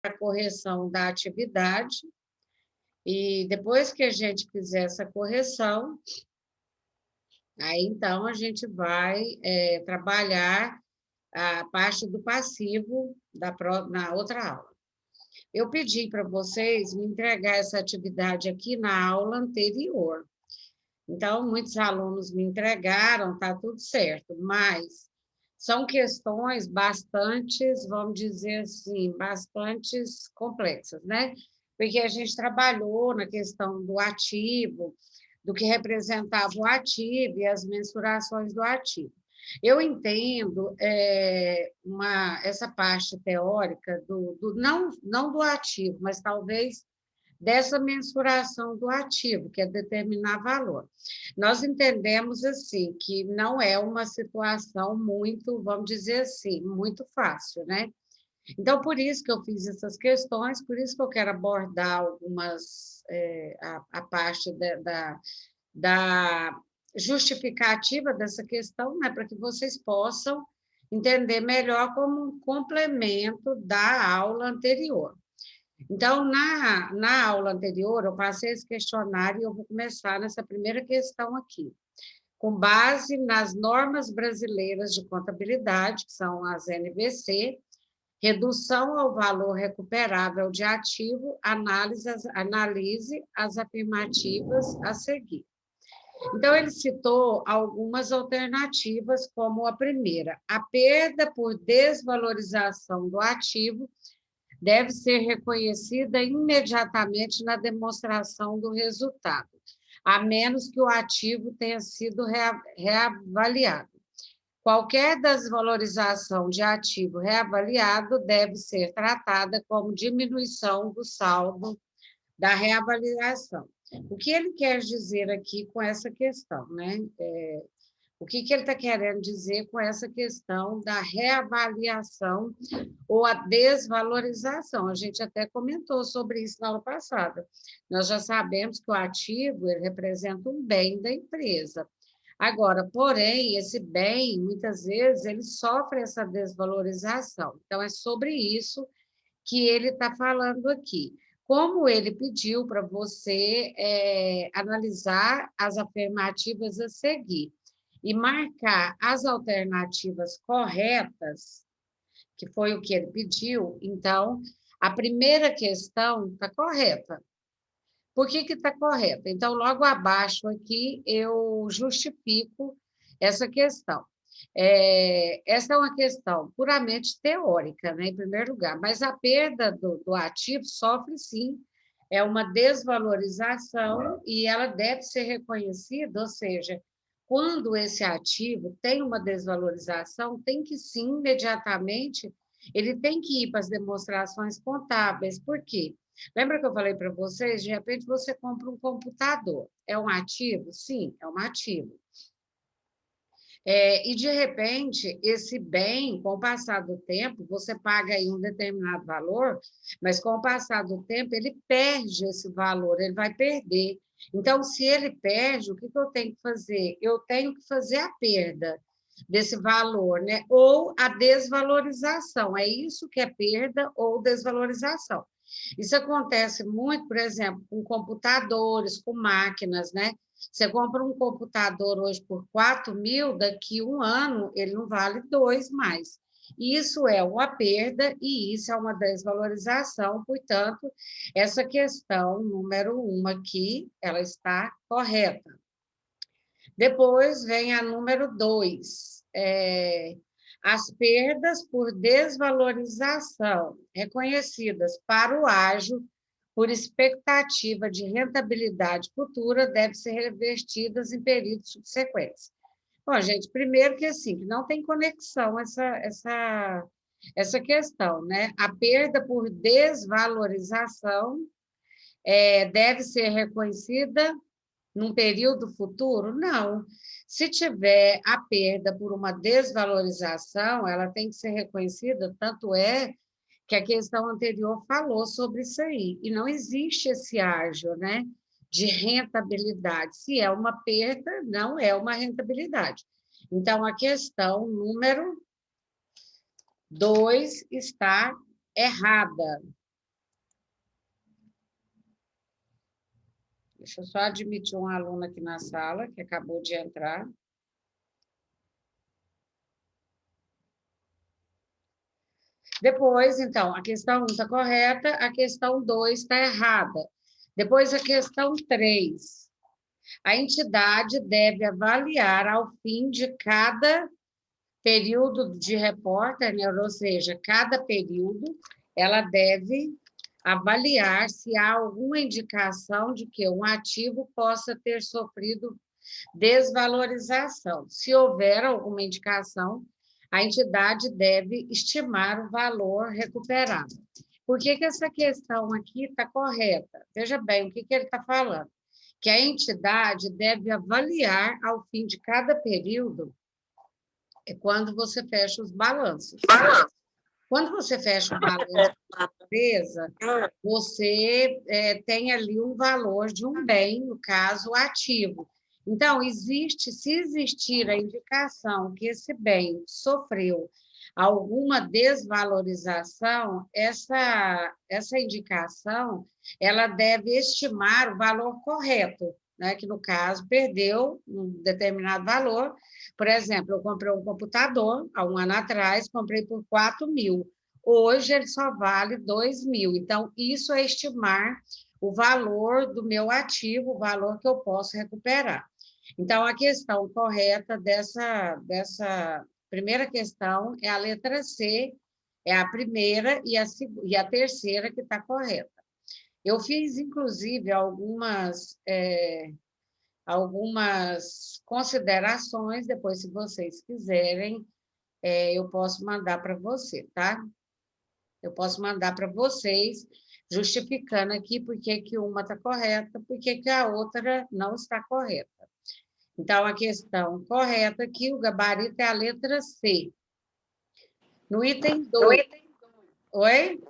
a correção da atividade, e depois que a gente fizer essa correção, aí então a gente vai trabalhar a parte do passivo na outra aula. Eu pedi para vocês me entregar essa atividade aqui na aula anterior. Então, muitos alunos me entregaram, está tudo certo, mas são questões bastantes, vamos dizer assim, bastantes complexas, né? Porque a gente trabalhou na questão do ativo, do que representava o ativo e as mensurações do ativo. Eu entendo essa parte teórica não do ativo, mas talvez dessa mensuração do ativo, que é determinar valor. Nós entendemos assim que não é uma situação muito, vamos dizer assim, muito fácil, né? Então, por isso que eu fiz essas questões, por isso que eu quero abordar algumas, a parte da justificativa dessa questão, né, para que vocês possam entender melhor como um complemento da aula anterior. Então, na aula anterior, eu passei esse questionário e eu vou começar nessa primeira questão aqui. Com base nas normas brasileiras de contabilidade, que são as NBC, redução ao valor recuperável de ativo, analise as afirmativas a seguir. Então, ele citou algumas alternativas, como a primeira, a perda por desvalorização do ativo deve ser reconhecida imediatamente na demonstração do resultado, a menos que o ativo tenha sido reavaliado. Qualquer desvalorização de ativo reavaliado deve ser tratada como diminuição do saldo da reavaliação. O que ele quer dizer aqui com essa questão, né? O que ele está querendo dizer com essa questão da reavaliação ou a desvalorização? A gente até comentou sobre isso na aula passada. Nós já sabemos que o ativo ele representa um bem da empresa. Agora, porém, esse bem, muitas vezes, ele sofre essa desvalorização. Então, é sobre isso que ele está falando aqui. Como ele pediu para você analisar as afirmativas a seguir e marcar as alternativas corretas, que foi o que ele pediu, então, a primeira questão está correta. Por que está correta? Então, logo abaixo aqui, eu justifico essa questão. Essa é uma questão puramente teórica, né, em primeiro lugar, mas a perda do ativo sofre, sim, é uma desvalorização e ela deve ser reconhecida, ou seja, quando esse ativo tem uma desvalorização, tem que, sim, imediatamente, ele tem que ir para as demonstrações contábeis. Por quê? Lembra que eu falei para vocês? De repente, você compra um computador. É um ativo? Sim, é um ativo. E, de repente, esse bem, com o passar do tempo, você paga aí um determinado valor, mas com o passar do tempo, ele perde esse valor, ele vai perder. Então, se ele perde, o que eu tenho que fazer? Eu tenho que fazer a perda desse valor, né? Ou a desvalorização. É isso que é perda ou desvalorização. Isso acontece muito, por exemplo, com computadores, com máquinas, né? Você compra um computador hoje por 4.000, daqui a um ano ele não vale 2 mais. Isso é uma perda e isso é uma desvalorização, portanto, essa questão número 1 aqui, ela está correta. Depois vem a número 2, as perdas por desvalorização, reconhecidas para o ágio por expectativa de rentabilidade futura, devem ser revertidas em períodos subsequentes. Bom, gente, primeiro que assim, que não tem conexão essa questão, né? A perda por desvalorização deve ser reconhecida num período futuro? Não. Se tiver a perda por uma desvalorização, ela tem que ser reconhecida, tanto é que a questão anterior falou sobre isso aí, e não existe esse ágio, né, de rentabilidade. Se é uma perda, não é uma rentabilidade. Então, a questão número 2 está errada. Deixa eu só admitir um aluno aqui na sala, que acabou de entrar. Depois, então, a questão 1 está correta, a questão 2 está errada. Depois, a questão 3. A entidade deve avaliar ao fim de cada período de repórter, né? Ou seja, cada período, ela deve avaliar se há alguma indicação de que um ativo possa ter sofrido desvalorização. Se houver alguma indicação, a entidade deve estimar o valor recuperado. Por que essa questão aqui está correta? Veja bem, o que ele está falando? Que a entidade deve avaliar, ao fim de cada período, é quando você fecha os balanços. Quando você fecha o balanço da empresa, você tem ali um valor de um bem, no caso, ativo. Então, se existir a indicação que esse bem sofreu alguma desvalorização, essa indicação ela deve estimar o valor correto, né? Que, no caso, perdeu um determinado valor. Por exemplo, eu comprei um computador há um ano atrás, comprei por 4.000. Hoje ele só vale 2.000. Então, isso é estimar o valor do meu ativo, o valor que eu posso recuperar. Então, a questão correta dessa primeira questão é a letra C, é a primeira e a terceira que está correta. Eu fiz, inclusive, algumas considerações, depois, se vocês quiserem, eu posso mandar para você, tá? Eu posso mandar para vocês, justificando aqui por que uma está correta, por que a outra não está correta. Então, a questão correta aqui, o gabarito é a letra C. No item 2. Oi?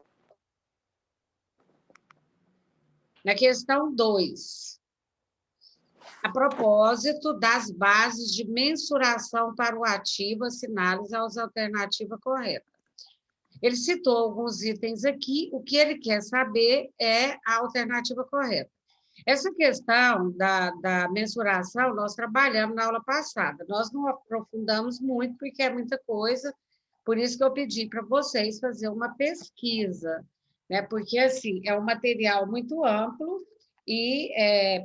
Na questão 2. A propósito das bases de mensuração para o ativo, assinale as alternativas corretas. Ele citou alguns itens aqui, o que ele quer saber é a alternativa correta. Essa questão da mensuração, nós trabalhamos na aula passada, nós não aprofundamos muito, porque é muita coisa, por isso que eu pedi para vocês fazer uma pesquisa, né? Porque, assim, é um material muito amplo, e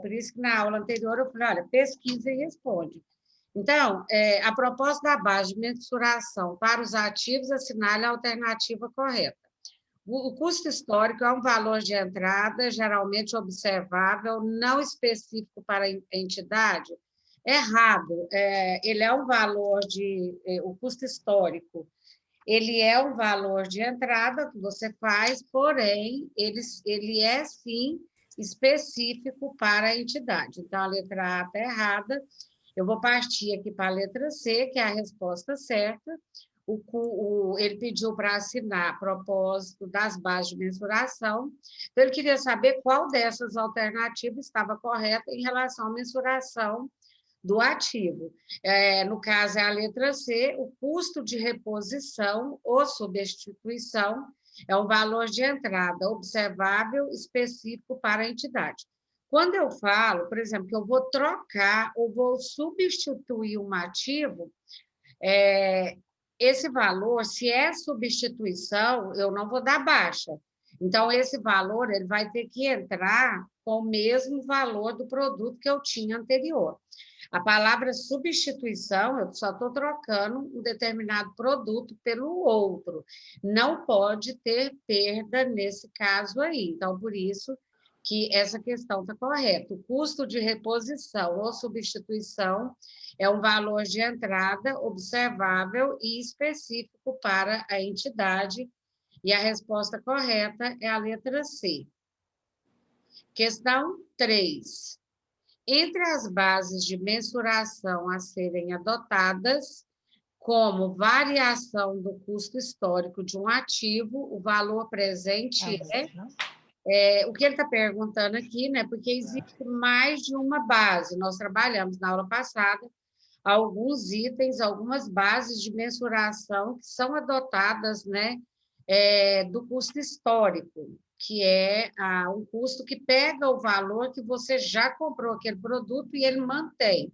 por isso que na aula anterior eu falei, olha, pesquisa e responde. Então, a proposta da base de mensuração para os ativos assinale a alternativa correta. O custo histórico é um valor de entrada, geralmente observável, não específico para a entidade. Errado. Ele é um valor o custo histórico, ele é um valor de entrada que você faz, porém, ele é, sim, específico para a entidade. Então, a letra A está errada. Eu vou partir aqui para a letra C, que é a resposta certa. Ele pediu para assinar a propósito das bases de mensuração. Então, ele queria saber qual dessas alternativas estava correta em relação à mensuração do ativo. No caso, é a letra C, o custo de reposição ou substituição é um valor de entrada observável específico para a entidade. Quando eu falo, por exemplo, que eu vou trocar ou vou substituir um ativo, esse valor, se é substituição, eu não vou dar baixa. Então, esse valor ele vai ter que entrar com o mesmo valor do produto que eu tinha anterior. A palavra substituição, eu só estou trocando um determinado produto pelo outro. Não pode ter perda nesse caso aí. Então, por isso que essa questão está correta. O custo de reposição ou substituição é um valor de entrada observável e específico para a entidade, e a resposta correta é a letra C. Questão 3. Entre as bases de mensuração a serem adotadas, como variação do custo histórico de um ativo, o valor presente o que ele está perguntando aqui, né? Porque existe mais de uma base. Nós trabalhamos na aula passada alguns itens, algumas bases de mensuração que são adotadas, né, do custo histórico, que é um custo que pega o valor que você já comprou aquele produto e ele mantém.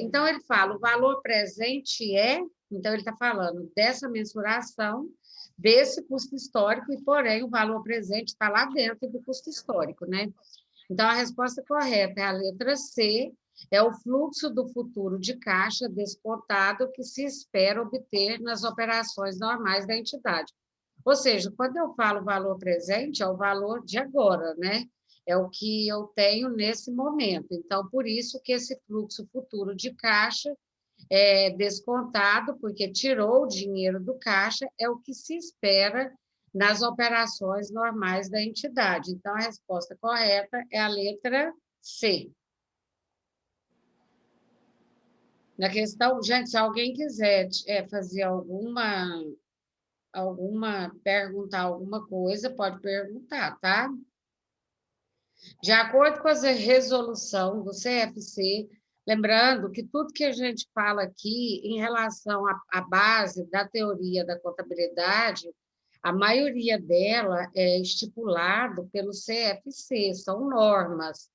Então, ele fala, o valor presente então ele está falando dessa mensuração, desse custo histórico, e, porém, o valor presente está lá dentro do custo histórico, né? Então, a resposta correta é a letra C, é o fluxo do futuro de caixa descontado que se espera obter nas operações normais da entidade. Ou seja, quando eu falo valor presente, é o valor de agora, né? É o que eu tenho nesse momento. Então, por isso que esse fluxo futuro de caixa é descontado, porque tirou o dinheiro do caixa, é o que se espera nas operações normais da entidade. Então, a resposta correta é a letra C. Na questão, gente, se alguém quiser fazer perguntar alguma coisa, pode perguntar, tá? De acordo com a resolução do CFC, lembrando que tudo que a gente fala aqui em relação à base da teoria da contabilidade, a maioria dela é estipulado pelo CFC, são normas,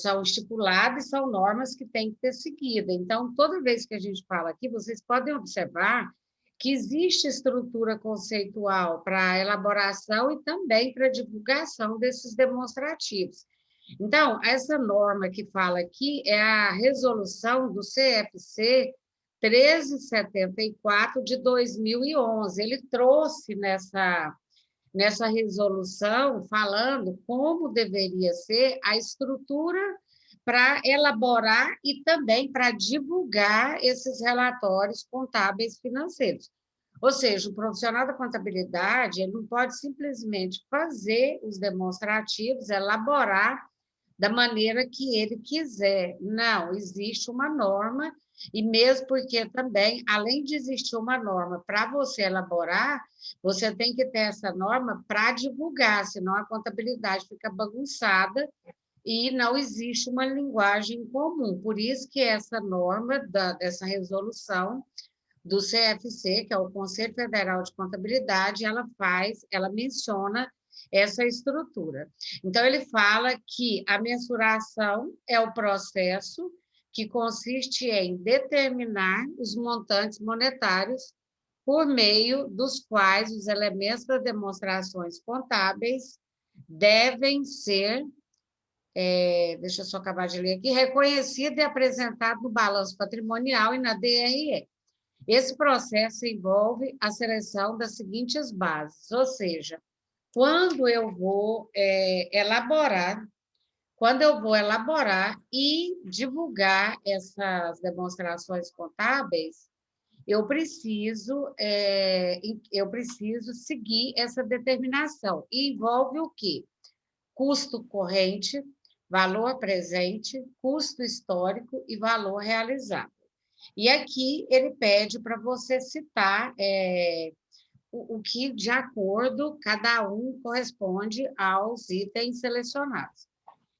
são estipuladas e são normas que têm que ser seguidas. Então, toda vez que a gente fala aqui, vocês podem observar que existe estrutura conceitual para elaboração e também para divulgação desses demonstrativos. Então, essa norma que fala aqui é a resolução do CFC 1374 de 2011. Ele trouxe nessa resolução falando como deveria ser a estrutura para elaborar e também para divulgar esses relatórios contábeis financeiros. Ou seja, o profissional da contabilidade ele não pode simplesmente fazer os demonstrativos, elaborar da maneira que ele quiser. Não, existe uma norma, e mesmo porque também, além de existir uma norma para você elaborar, você tem que ter essa norma para divulgar, senão a contabilidade fica bagunçada e não existe uma linguagem comum. Por isso que essa norma dessa resolução do CFC, que é o Conselho Federal de Contabilidade, ela menciona essa estrutura. Então, ele fala que a mensuração é o processo que consiste em determinar os montantes monetários por meio dos quais os elementos das demonstrações contábeis devem ser, deixa eu só acabar de ler aqui, reconhecido e apresentado no balanço patrimonial e na DRE. Esse processo envolve a seleção das seguintes bases, ou seja, quando eu vou elaborar e divulgar essas demonstrações contábeis, eu preciso seguir essa determinação. E envolve o quê? Custo corrente, valor presente, custo histórico e valor realizado. E aqui ele pede para você citar o que, de acordo, cada um corresponde aos itens selecionados.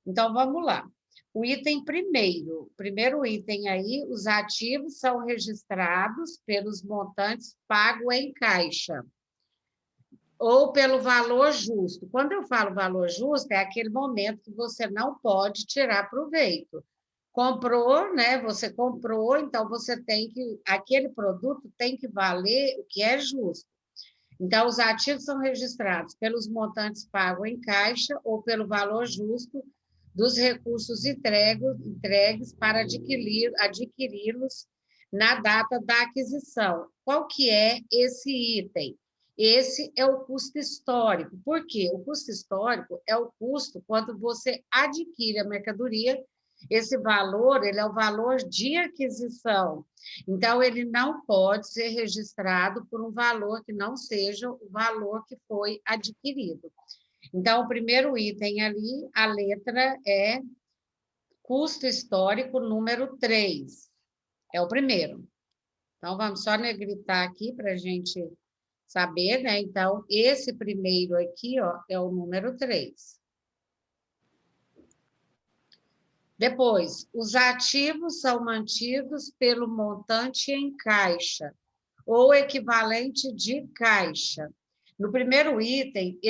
Então, vamos lá. O item primeiro item aí, os ativos são registrados pelos montantes pagos em caixa ou pelo valor justo. Quando eu falo valor justo, é aquele momento que você não pode tirar proveito. Comprou, né? Você comprou, então você tem que, aquele produto tem que valer o que é justo. Então, os ativos são registrados pelos montantes pagos em caixa ou pelo valor justo dos recursos entregues para adquiri-los na data da aquisição. Qual que é esse item? Esse é o custo histórico. Por quê? O custo histórico é o custo quando você adquire a mercadoria. Esse valor, ele é o valor de aquisição. Então, ele não pode ser registrado por um valor que não seja o valor que foi adquirido. Então, o primeiro item ali, a letra é custo histórico número 3. É o primeiro. Então, vamos só negritar aqui para a gente saber, né? Então, esse primeiro aqui, ó, é o número 3. Depois, os ativos são mantidos pelo montante em caixa, ou equivalente de caixa. No primeiro item,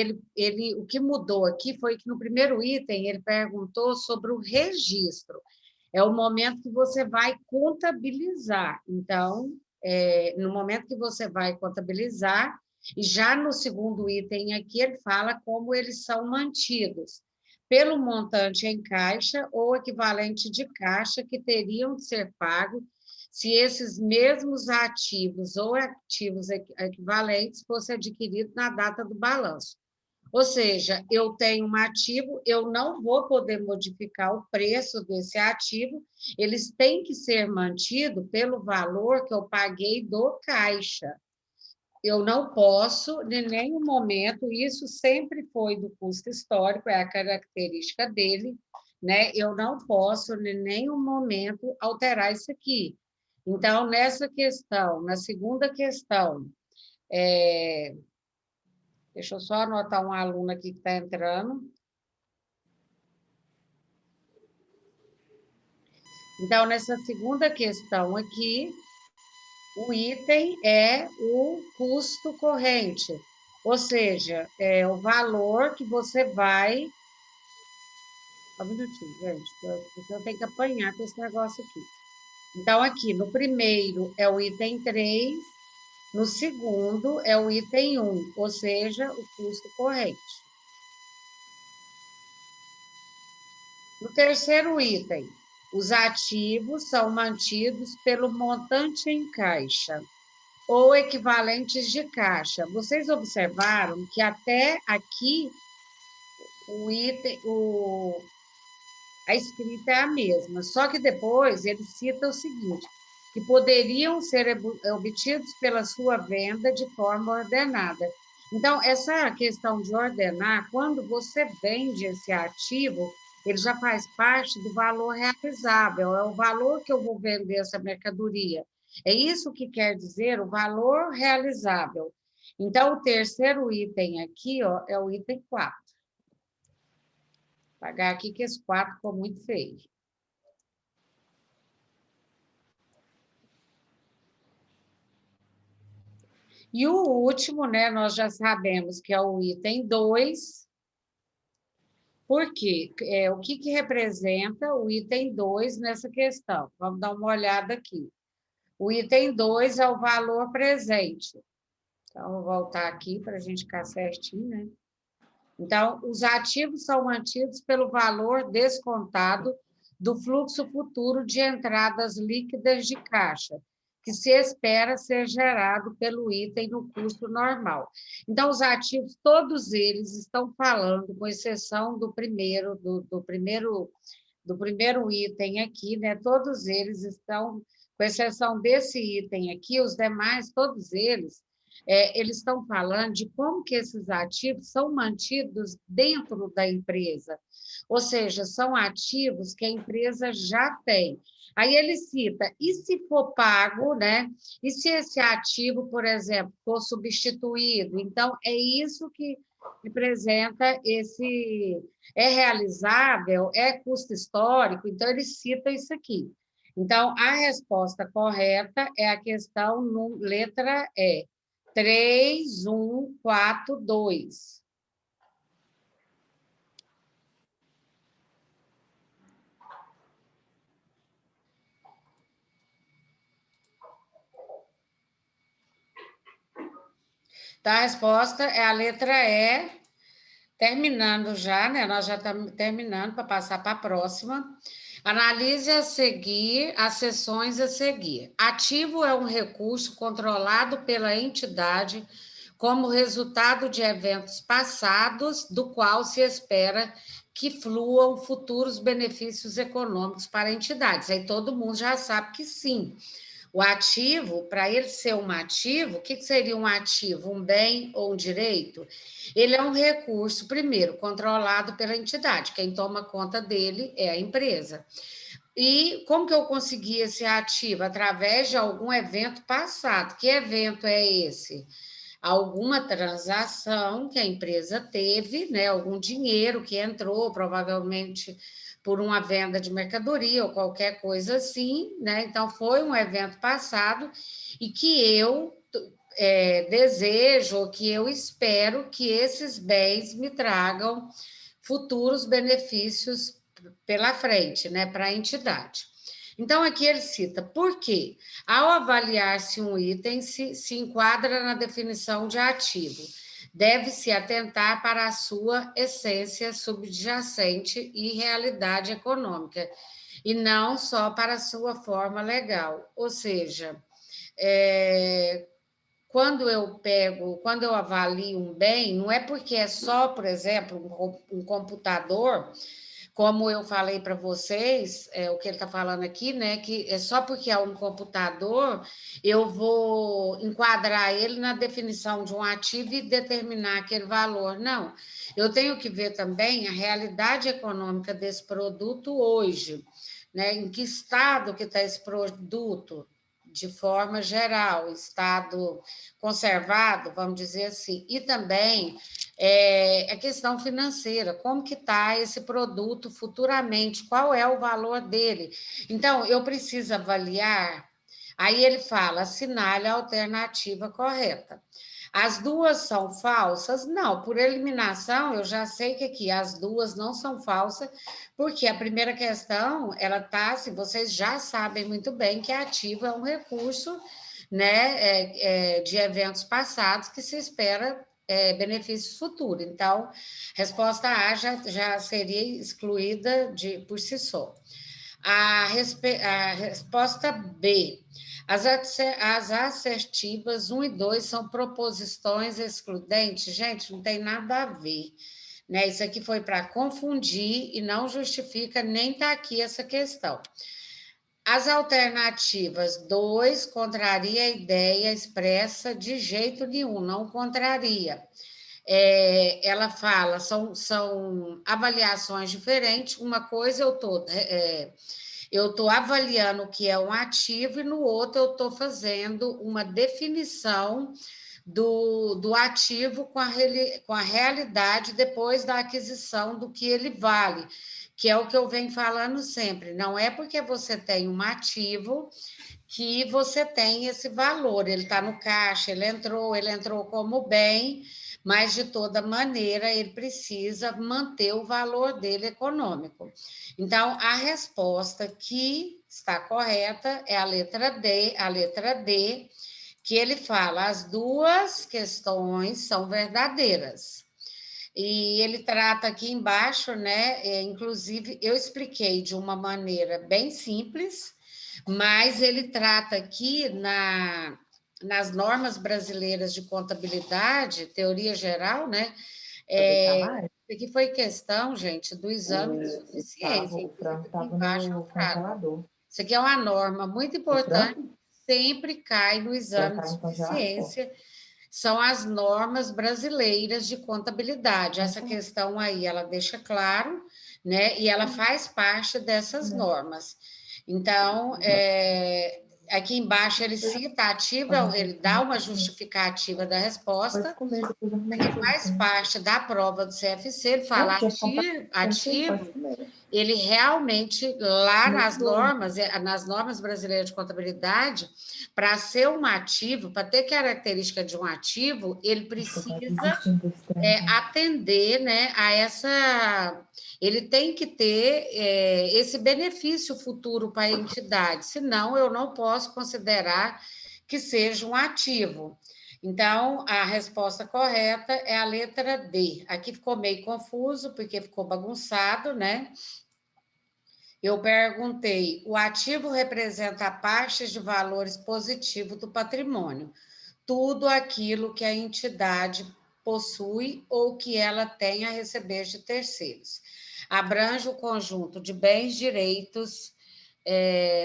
o que mudou aqui foi que no primeiro item ele perguntou sobre o registro. É o momento que você vai contabilizar. Então, no momento que você vai contabilizar, e já no segundo item aqui, ele fala como eles são mantidos, pelo montante em caixa ou equivalente de caixa que teriam de ser pagos se esses mesmos ativos ou ativos equivalentes fossem adquiridos na data do balanço. Ou seja, eu tenho um ativo, eu não vou poder modificar o preço desse ativo, eles têm que ser mantidos pelo valor que eu paguei do caixa. Eu não posso, em nenhum momento, isso sempre foi do custo histórico, é a característica dele, né? Eu não posso, em nenhum momento, alterar isso aqui. Então, nessa questão, na segunda questão, deixa eu só anotar um aluno aqui que está entrando. Então, nessa segunda questão aqui, o item é o custo corrente, ou seja, é o valor que você vai. Só um minutinho, gente, porque eu tenho que apanhar com esse negócio aqui. Então, aqui, no primeiro é o item 3, no segundo é o item 1, ou seja, o custo corrente. No terceiro item, os ativos são mantidos pelo montante em caixa ou equivalentes de caixa. Vocês observaram que até aqui a escrita é a mesma, só que depois ele cita o seguinte, que poderiam ser obtidos pela sua venda de forma ordenada. Então, essa questão de ordenar, quando você vende esse ativo, ele já faz parte do valor realizável, é o valor que eu vou vender essa mercadoria. É isso que quer dizer o valor realizável. Então, o terceiro item aqui, ó, é o item 4. Vou apagar aqui que esse 4 ficou muito feio. E o último, né, nós já sabemos que é o item 2. Por quê? O que representa o item 2 nessa questão? Vamos dar uma olhada aqui. O item 2 é o valor presente. Então, vou voltar aqui para a gente ficar certinho, né? Então, os ativos são mantidos pelo valor descontado do fluxo futuro de entradas líquidas de caixa, que se espera ser gerado pelo item no custo normal. Então, os ativos, todos eles estão falando, com exceção do primeiro item aqui, né? Todos eles estão, com exceção desse item aqui, os demais, todos eles estão falando de como que esses ativos são mantidos dentro da empresa, ou seja, são ativos que a empresa já tem. Aí ele cita, e se for pago, né? E se esse ativo, por exemplo, for substituído? Então, é isso que representa é realizável, é custo histórico, então ele cita isso aqui. Então, a resposta correta é a questão letra E. 3142. Então, a resposta é a letra E, terminando já, né? Nós já estamos terminando para passar para a próxima. Analise a seguir as seções a seguir. Ativo é um recurso controlado pela entidade como resultado de eventos passados, do qual se espera que fluam futuros benefícios econômicos para entidades. Aí todo mundo já sabe que sim. O ativo, para ele ser um ativo, o que seria um ativo? Um bem ou um direito? Ele é um recurso, primeiro, controlado pela entidade. Quem toma conta dele é a empresa. E como que eu consegui esse ativo? Através de algum evento passado. Que evento é esse? Alguma transação que a empresa teve, né? Algum dinheiro que entrou, provavelmente por uma venda de mercadoria ou qualquer coisa assim, né? Então, foi um evento passado e que eu desejo, ou que eu espero que esses bens me tragam futuros benefícios pela frente, né, para a entidade. Então, aqui ele cita, por quê? Ao avaliar se um item se enquadra na definição de ativo, deve-se atentar para a sua essência subjacente e realidade econômica, e não só para a sua forma legal. Ou seja, quando eu avalio um bem, não é porque é só, por exemplo, um computador, como eu falei para vocês, o que ele está falando aqui, né? Que é só porque é um computador, eu vou enquadrar ele na definição de um ativo e determinar aquele valor. Não, eu tenho que ver também a realidade econômica desse produto hoje, né? Em que estado que está esse produto, de forma geral, estado conservado, vamos dizer assim, e também a questão financeira, como que está esse produto futuramente, qual é o valor dele. Então, eu preciso avaliar, aí ele fala, assinale a alternativa correta. As duas são falsas? Não, por eliminação, eu já sei que aqui as duas não são falsas, porque a primeira questão, ela está, se vocês já sabem muito bem que ativo é um recurso, né, de eventos passados que se espera benefícios futuros. Então, resposta A já seria excluída por si só. A resposta B. As assertivas 1 e 2 são proposições excludentes. Gente, não tem nada a ver. Né? Isso aqui foi para confundir e não justifica nem está aqui essa questão. As alternativas 2 contraria a ideia expressa de jeito nenhum, não contraria. Ela fala, são avaliações diferentes, uma coisa eu estou avaliando o que é um ativo e no outro eu estou fazendo uma definição do ativo com a realidade depois da aquisição do que ele vale, que é o que eu venho falando sempre. Não é porque você tem um ativo que você tem esse valor, ele está no caixa, ele entrou como bem, mas de toda maneira ele precisa manter o valor dele econômico. Então, a resposta que está correta é a letra D, que ele fala, as duas questões são verdadeiras. E ele trata aqui embaixo, né? Inclusive, eu expliquei de uma maneira bem simples, mas ele trata aqui nas normas brasileiras de contabilidade, teoria geral, né? Aqui foi questão, gente, do exame de suficiência. O frango estava no congelador. Isso aqui é uma norma muito importante, sempre cai no exame de suficiência. São as normas brasileiras de contabilidade. Essa questão aí, ela deixa claro, né? E ela faz parte dessas normas. Então, aqui embaixo ele cita a ativa, ele dá uma justificativa da resposta, que faz parte da prova do CFC, ele fala ativo, ele realmente, lá nas normas brasileiras de contabilidade, para ser um ativo, para ter característica de um ativo, ele precisa atender, né, a essa... Ele tem que ter esse benefício futuro para a entidade, senão eu não posso considerar que seja um ativo. Então, a resposta correta é a letra D. Aqui ficou meio confuso, porque ficou bagunçado, né? Eu perguntei: o ativo representa a parte de valores positivos do patrimônio, tudo aquilo que a entidade possui ou que ela tem a receber de terceiros. Abrange o conjunto de bens direitos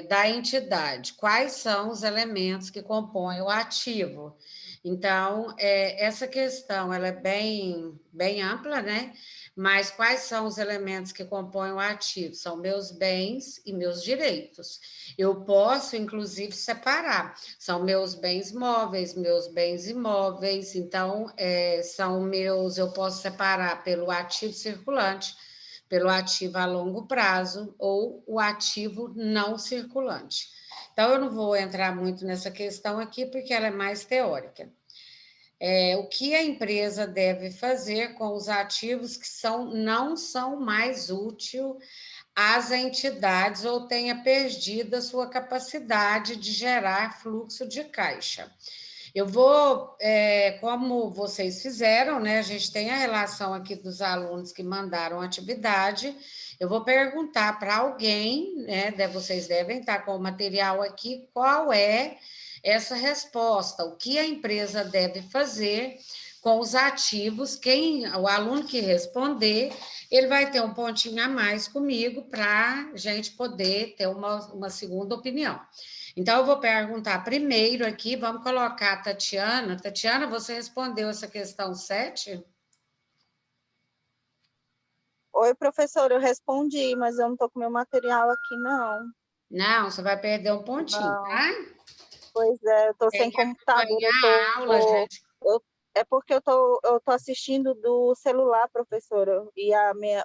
da entidade. Quais são os elementos que compõem o ativo? Então, essa questão ela é bem ampla, né? Mas quais são os elementos que compõem o ativo? São meus bens e meus direitos. Eu posso, inclusive, separar. São meus bens móveis, meus bens imóveis. Então, eu posso separar pelo ativo circulante, pelo ativo a longo prazo ou o ativo não circulante. Então, eu não vou entrar muito nessa questão aqui, porque ela é mais teórica. o que a empresa deve fazer com os ativos que não são mais úteis às entidades ou tenha perdido a sua capacidade de gerar fluxo de caixa. Eu vou, como vocês fizeram, né? A gente tem a relação aqui dos alunos que mandaram atividade. Eu vou perguntar para alguém, né? Vocês devem estar com o material aqui, qual é essa resposta, o que a empresa deve fazer com os ativos. O aluno que responder, ele vai ter um pontinho a mais comigo para a gente poder ter uma segunda opinião. Então, eu vou perguntar primeiro aqui, vamos colocar a Tatiana. Tatiana, você respondeu essa questão 7? Oi, professora, eu respondi, mas eu não estou com meu material aqui, não. Não, você vai perder um pontinho, Não. tá? Pois é, eu estou Tem sem que computador, acompanhar a aula, gente. é porque eu tô assistindo do celular, professora, e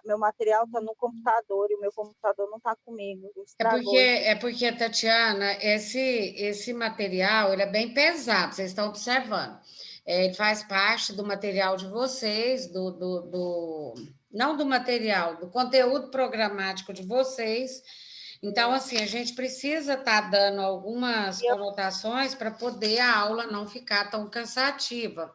meu material está no computador, e o meu computador não está comigo, estragou. É porque, Tatiana, esse material ele é bem pesado, vocês estão observando. Ele faz parte do material de vocês, não do material, do conteúdo programático de vocês. Então, assim, a gente precisa estar dando algumas conotações para poder a aula não ficar tão cansativa.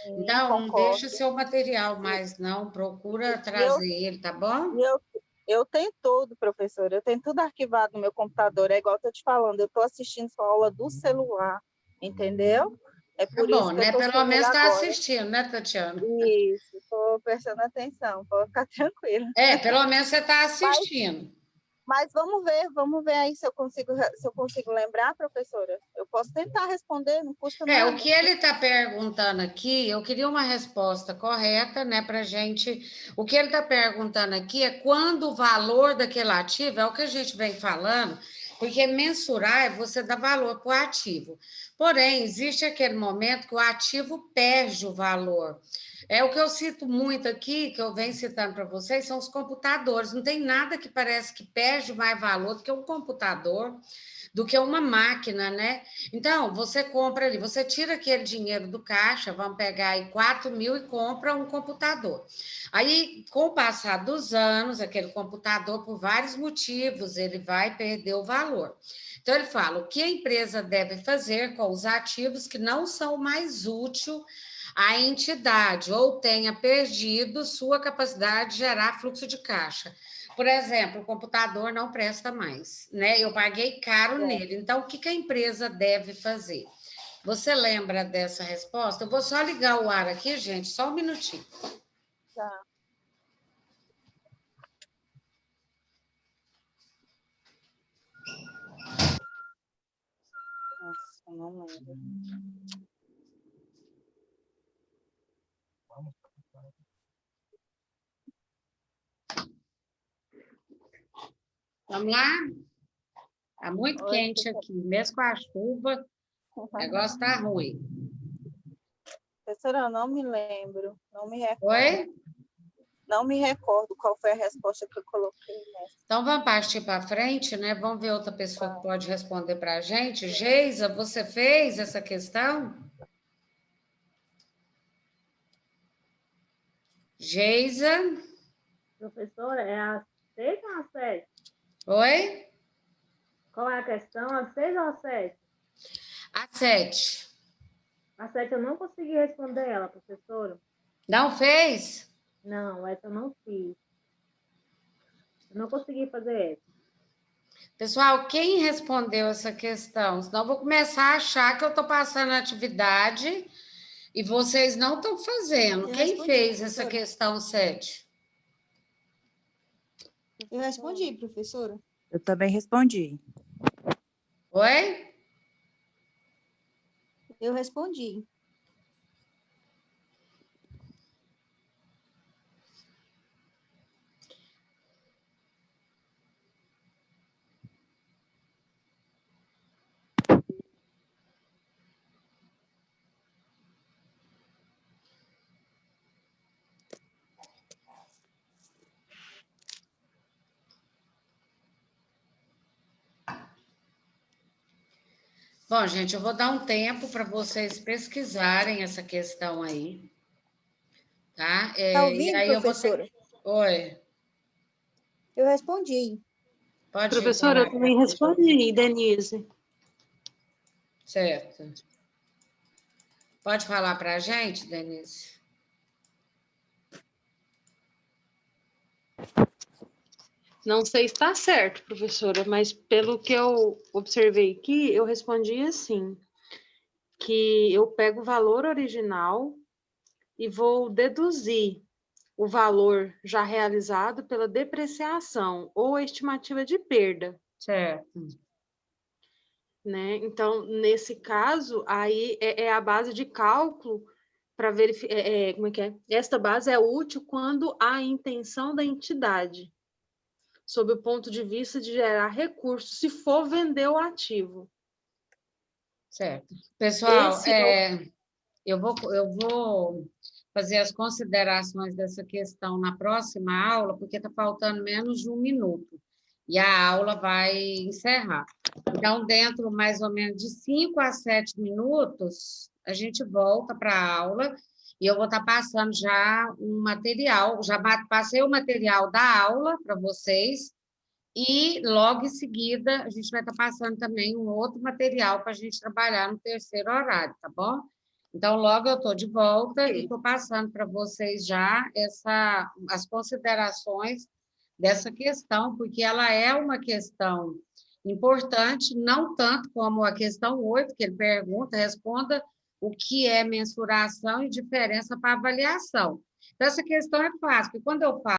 Então, não deixa Concordo. seu material mais, não, procura trazer ele, tá bom? E eu tenho tudo, professora, eu tenho tudo arquivado no meu computador, é igual eu estou te falando, eu estou assistindo sua aula do celular, entendeu? É Tá por bom, isso que eu né? estou Pelo sem ele menos está agora. assistindo, né, Tatiana? Isso, estou prestando atenção, pode ficar tranquila. Pelo menos você está Mas, assistindo. mas vamos ver aí se eu consigo lembrar, professora. Eu posso tentar responder, não custa O nada. que ele está perguntando aqui, eu queria uma resposta correta, né, para gente. O que ele está perguntando aqui é quando o valor daquele ativo, é o que a gente vem falando, porque mensurar é você dar valor para o ativo. Porém, existe aquele momento que o ativo perde o valor. É o que eu cito muito aqui, que eu venho citando para vocês, são os computadores. Não tem nada que parece que perde mais valor do que um computador, do que uma máquina, né? Então, você compra ali, você tira aquele dinheiro do caixa, vamos pegar aí 4.000 e compra um computador. Aí, com o passar dos anos, aquele computador, por vários motivos, ele vai perder o valor. Então, ele fala o que a empresa deve fazer com os ativos que não são mais úteis à entidade ou tenha perdido sua capacidade de gerar fluxo de caixa. Por exemplo, o computador não presta mais, né? Eu paguei caro nele. Então, o que a empresa deve fazer? Você lembra dessa resposta? Eu vou só ligar o ar aqui, gente, só um minutinho. Tá. Nossa, não lembro. Vamos lá? Está muito Oi, quente aqui, mesmo com a chuva, o negócio está ruim. professora, eu não me lembro, não me recordo. Oi? Não me recordo qual foi a resposta que eu coloquei nessa. Então, vamos partir para frente, né? Vamos ver outra pessoa que pode responder para a gente. Geisa, você fez essa questão? Geisa? Professora, é a 6 ou a 7? Oi? Qual é a questão? A 6 ou a 7? A 7. A 7 eu não consegui responder ela, professora. Não fez? Não, essa eu não fiz. Eu não consegui fazer essa. Pessoal, quem respondeu essa questão? Senão eu vou começar a achar que eu estou passando a atividade e vocês não estão fazendo. Quem fez essa questão 7? Eu respondi, professora. Eu também respondi. Oi? Eu respondi. Bom, gente, eu vou dar um tempo para vocês pesquisarem essa questão aí, tá? Tá E ouvindo, aí eu vou professora? ter... Oi, Eu respondi. pode Professora, eu falar. também respondi, Denise. Certo. Pode falar para a gente, Denise? Não sei se está certo, professora, mas pelo que eu observei aqui, eu respondi assim, que eu pego o valor original e vou deduzir o valor já realizado pela depreciação ou estimativa de perda, Certo. né? Então, nesse caso, aí é a base de cálculo para verificar, como é que é? Esta base é útil quando há intenção da entidade, sob o ponto de vista de gerar recursos, se for vender o ativo. Certo. Pessoal, Esse é o... eu vou fazer as considerações dessa questão na próxima aula, porque está faltando menos de 1 minuto, e a aula vai encerrar. Então, dentro mais ou menos de 5 a 7 minutos, a gente volta para a aula, e eu vou estar passando já um material, já passei o material da aula para vocês, e logo em seguida a gente vai estar passando também um outro material para a gente trabalhar no terceiro horário, tá bom? Então, logo eu estou de volta e estou passando para vocês já as considerações dessa questão, porque ela é uma questão importante, não tanto como a questão 8, que ele pergunta, responda o que é mensuração e diferença para avaliação. Então, essa questão é fácil, porque quando eu falo